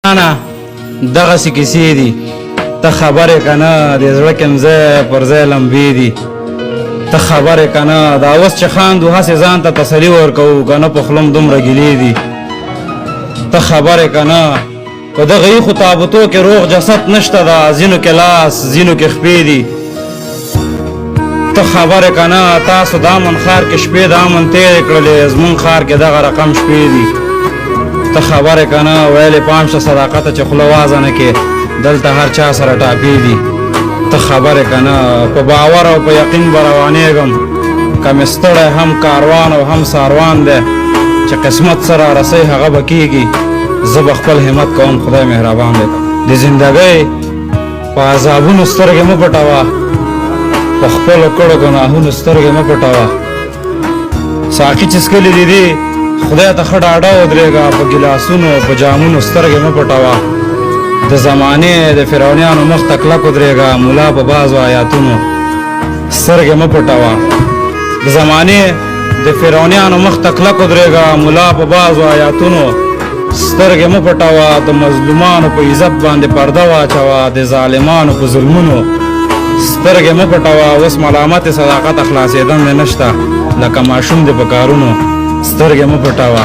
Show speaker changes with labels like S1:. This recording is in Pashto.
S1: نه دغسې کیسې دي ته خبرې که نه د زړه کې م ځای پر ځای لمبې دي ته خبرې که نه دا اوس چې خاندو هسې ځان ته تسلي ورکوو که نه په خوله م دومره ګیلې دي ته خبرې که نه په دغه ایښو تابوتو کې روغ جسد نشته ده ځینو کې لاس ځینو کې خپې دي ته خبرې که نه تاسو د امن ښار کې شپې د امن تېرې کړلې زمونږ ښار کې دغه رقم شپې دي ته خبرې که نه ویلې پام شه صداقته چې خوله وازه نه کې دلته هر چا سره ټاپې دي ته خبرې که نه په باور او په یقین به روانېږم که مې ستړی هم کاروان او هم ساروان دی چې قسمت سره رسۍ هغه به کېږي زه به خپل همت کوم خدای مهربان دی د زندګۍ په عذابونو سترګې مه پټوه په خپلو کړو ګناهونو سترګې مه پټوه ساقي چې څکلي دي دي خدای ته ښه ډاډه ودرېږه په ګیلاسونو په جامونو سترګې مه پټوه د زمانې د فرعونیانو مخ ته کلک ودرېږه ملا په بعضو آیاتونو سترګې مه پټوه د زمانې د فرعونیانو مخ ته کلک ودرېږه ملا په بعضو آیاتونو سترګې مه پټوه د مظلومانو په عزت باندې پرده واچوه د ظالمانو په ظلمونو سترګې مه پټوه اوس ملامت صداقت خلاصېدن دې نشته لکه ماشوم دې په کارونو سترګې مه پټوه